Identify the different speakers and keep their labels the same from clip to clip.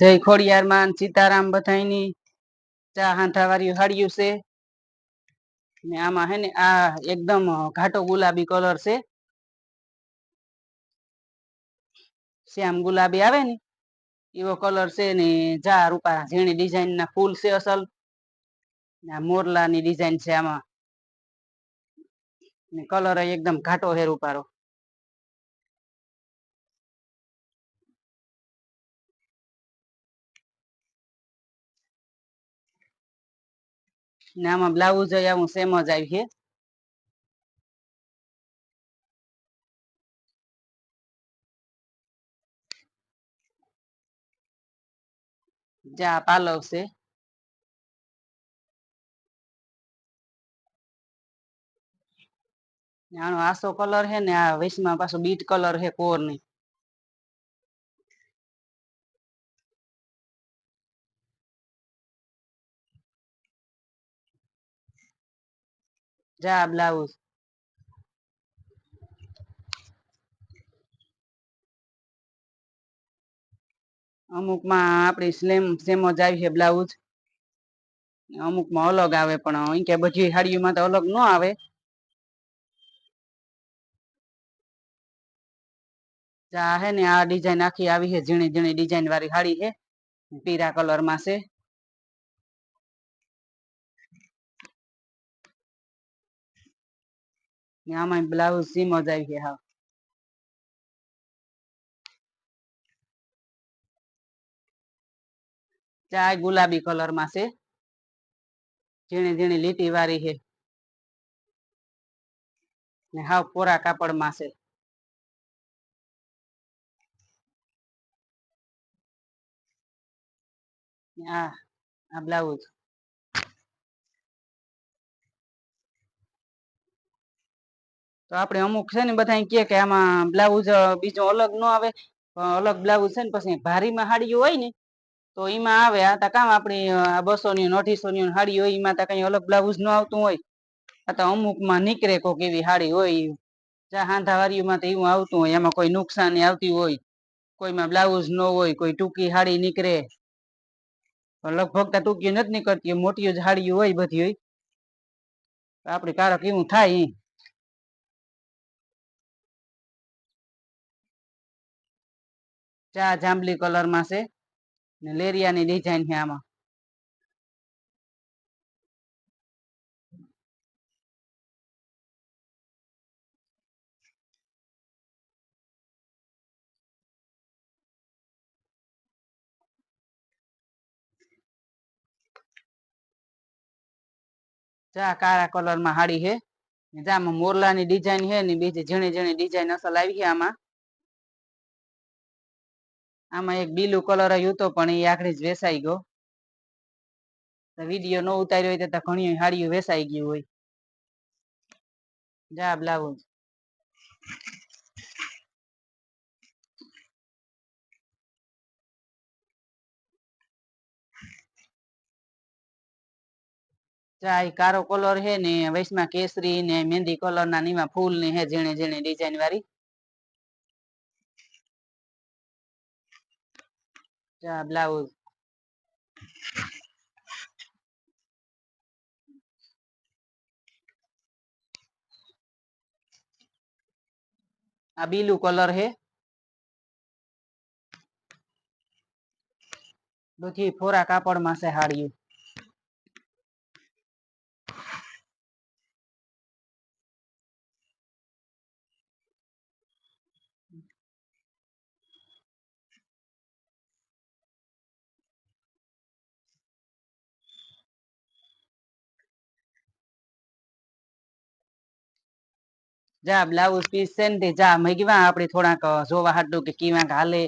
Speaker 1: જય ખોડિયાર માં સીતારામ બધાની ચા હાંઠાવાળી હાડિયું છે ને આમાં હે ને આ એકદમ ઘાટો ગુલાબી કલર છે શ્યામ ગુલાબી આવે ને એવો કલર છે ને જા રૂપા ઝીણી ડિઝાઇન ના ફૂલ છે અસલ ને મોરલાની ડિઝાઇન છે આમાં ને કલર એકદમ ઘાટો હે રૂપારો ને આમાં બ્લાઉઝ આવું સેમ જ આવી છે જા પાલવ છે આનો આસો કલર હે ને આ વેશમાં પાછો બીટ કલર હે કોર ની જા બ્લાઉઝ અમુક માં આપડી સ્લેમ સેમ જ આવી છે બ્લાઉઝ અમુક માં અલગ આવે પણ અહીં કે બધી હાડીઓમાં તો અલગ ન આવે જા હે ને આ ડિઝાઇન આખી આવી છે ઝીણી ઝીણી ડિઝાઇન વાળી હાડી છે પીરા કલર માં છે આમાં બ્લાઉઝ સીમ જ આવી છે હા ચા ગુલાબી કલર માં છે ઝીણી ઝીણી લીટી વાળી છે ને હાવ કોરા કાપડ માં છે આ બ્લાઉઝ તો આપડે અમુક છે ને બધા કે આમાં બ્લાઉઝ બીજો અલગ ન આવે અલગ બ્લાઉઝ છે ને પછી ભારીમાં હાડીઓ હોય ને તો એમાં આવે આ કામ આપણી 200 ની 250 ની હાડી હોય એમાં કઈ અલગ બ્લાઉઝ ન આવતું હોય આ તો અમુક માં નીકળે કોક એવી હાડી હોય ચા હાંધાવારીમાં તો એવું આવતું હોય એમાં કોઈ નુકસાની આવતી હોય કોઈમાં બ્લાઉઝ ન હોય કોઈ ટૂંકી હાડી નીકળે લગભગ ટૂંકી નથી નીકળતી મોટી જ હાડીઓ હોય બધી હોય આપડે કારક એવું થાય ચા જાંબલી કલર માં છે ને લેરિયાની ડિઝાઇન છે આમાં ચા કાળા કલર માં હાડી છે જામાં મોરલાની ડિઝાઇન છે ને બીજી ઝીણી ઝીણી ડિઝાઇન અસલ આવી છે આમાં આમાં એક બીલું કલર આવ્યું હતો પણ એ આખરી જ વેસાઈ ગયો વિડીયો ન ઉતાર્યો હોય તો ઘણી હાડીઓ વેસાઈ ગયું હોય જા બ્લાઉઝ ચા કારો કલર હે ને વૈશમાં કેસરી ને મહેંદી કલર ના નીમાં ફૂલ ની હે ઝીણી ઝીણી ડિઝાઇન વાળી ચા બ્લાઉઝ આ બીલું કલર હે બધી ફોરા કાપડ માં છે હાડીયું જા બ્લાઉઝ પીસ છે ને જા મગવા આપડે થોડાક જોવા હાટું કે કીવા હાલે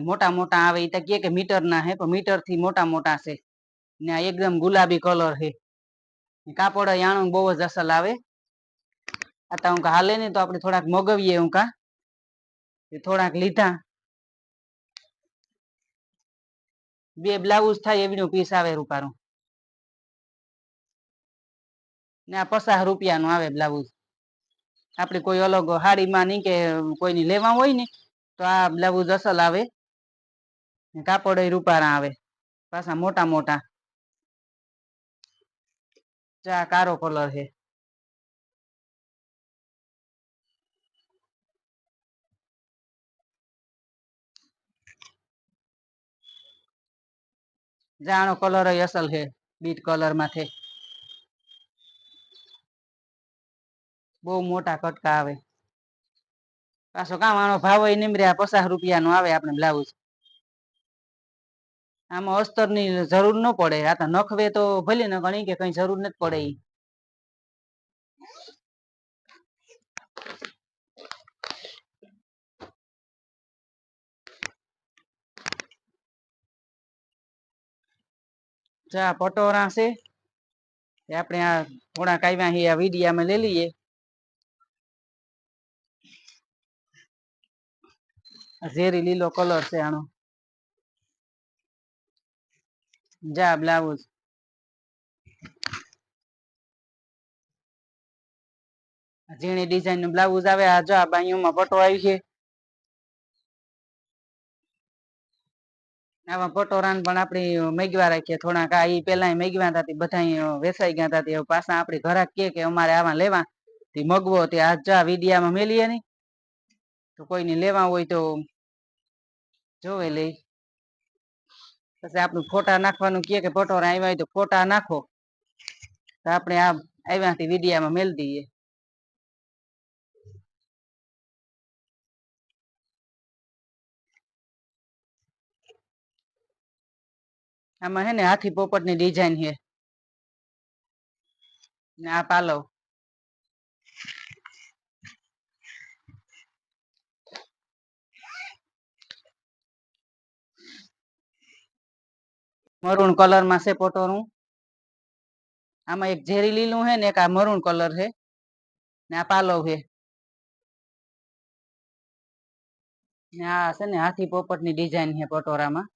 Speaker 1: મોટા મોટા આવે એ તો કે મીટર ના હે પણ મીટર થી મોટા મોટા છે ને એકદમ ગુલાબી કલર છે કાપડ યાણું બહુ જ અસલ આવે આ હું હાલે ને તો આપડે થોડાક મગવીએ હું થોડાક લીધા બે બ્લાઉઝ થાય એવી નું પીસ આવે રૂપારું ને આ 50 રૂપિયા નું આવે બ્લાઉઝ આપડે કોઈ અલગ હાડીમાં નઈ કે કોઈની લેવા હોય ને તો આ બ્લાઉઝ અસલ આવે કાપડ રૂપારા આવે પાછા મોટા મોટા ચા કારો કલર છે જાણો કલર અસલ છે બીટ કલર માંથી બહુ મોટા કટકા આવે પાછો કામ આનો ભાવ નિમર્યા 50 રૂપિયા નો આવે આપણે બ્લાઉઝ આમાં અસ્તર ની જરૂર ન પડે આ તો નખવે તો ભલે ને ઘણી કે કઈ જરૂર નથી પડે જા પટોરા છે આપણે આ થોડા કાવ્યા વિડીયામાં લઈ લઈએ ઝેરી લીલો કલર છે આનો જા બ્લાઉઝ ઝીણી ડિઝાઇન નું બ્લાઉઝ આવે આ જો આ બાયુમાં પટો આવી છે આવા પટોરાન પણ આપડી મેઘવા રાખીએ થોડાક આ ઈ પેલા મેઘવા હતા બધા વેસાઈ ગયા હતા પાછા આપડી ઘરાક કે અમારે આવા લેવા મગવો તે આ જા વિડીયામાં મેલીએ ની તો કોઈને લેવા હોય તો જોવે લઈ પછી આપણું ફોટા નાખવાનું કે પટોરા આવ્યા હોય તો ફોટા નાખો તો આપણે આ આવ્યાથી વિડીયામાં મેલ દઈએ આમાં હે ને હાથી પોપટ ની ડિઝાઇન છે ને આ પાલવ મરૂન કલર માં છે પટોરું આમાં એક ઝેરી લીલું છે ને એક આ મરૂન કલર છે ને આ પાલવ છે ને આ છે ને હાથી પોપટ ની ડિઝાઇન છે પટોરામાં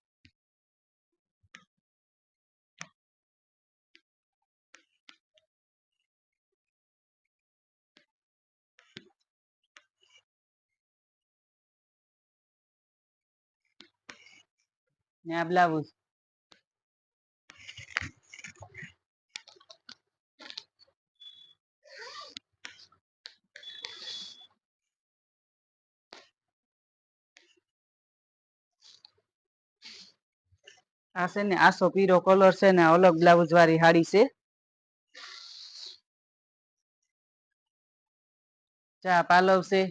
Speaker 1: ને આ બ્લાઉઝ આ છે ને આસો પીરો કલર છે ને અલગ બ્લાઉઝ વાળી સાડી છે ચા પાલવ છે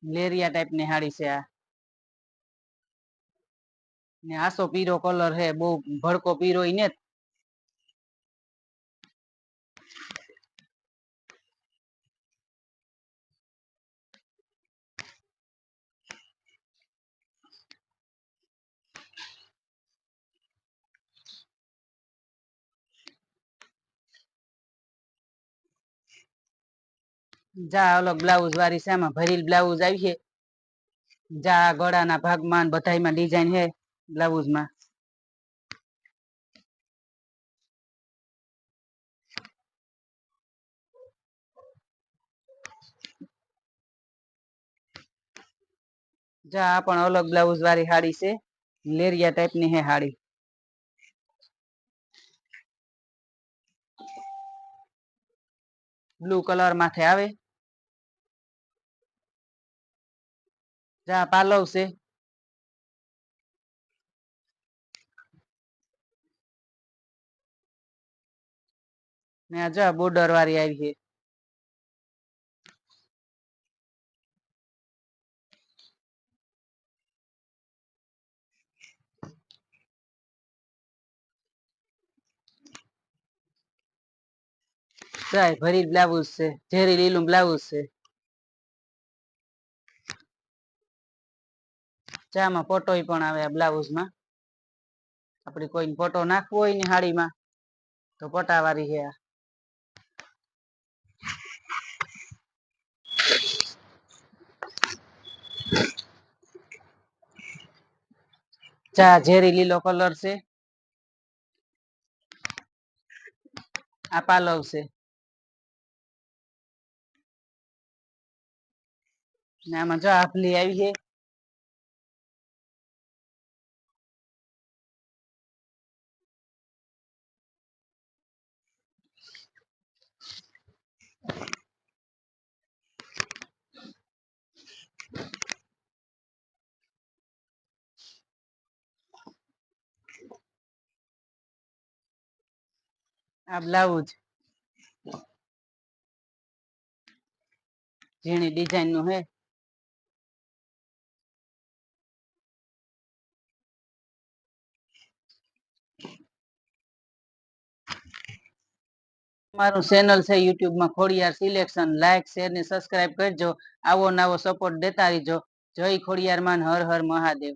Speaker 1: લેરિયા ટાઈપ ની સાડી છે આ ને આસો પીરો કલર હે બહુ ભડકો પીરો ને જા અલગ બ્લાઉઝ વાળી છે આમાં ભરીલ બ્લાઉઝ આવી છે જા ગળાના ભાગમાં બધામાં ડિઝાઇન છે બ્લાઉઝમાં જા આ પણ અલગ બ્લાઉઝ વાળી સાડી છે લેરિયા ટાઈપ ની હે સાડી બ્લુ કલર માથે આવે જા પાલવ છે ને આ જા બોર્ડર વાળી આવી છે જાય ભરી બ્લાઉઝ છે ઝેરી લીલું બ્લાઉઝ છે ચામાં પટોય પણ આવે બ્લાઉઝ માં આપડે કોઈ ફોટો નાખવો હોય ને સાડીમાં તો પટા વાળી છે ચા ઝેરી લીલો કલર છે આ પાલવ છે ને આમાં જો આપલી આવી છે આ બ્લાઉઝ ઝીણી ડિઝાઇન નું હે. મારું ચેનલ છે યુટ્યુબ માં ખોડિયાર સિલેક્શન. લાઈક શેર ને સબસ્ક્રાઇબ કરજો. આવો નવો સપોર્ટ દેતા રહીજો. જય ખોડિયાર માન, હર હર મહાદેવ.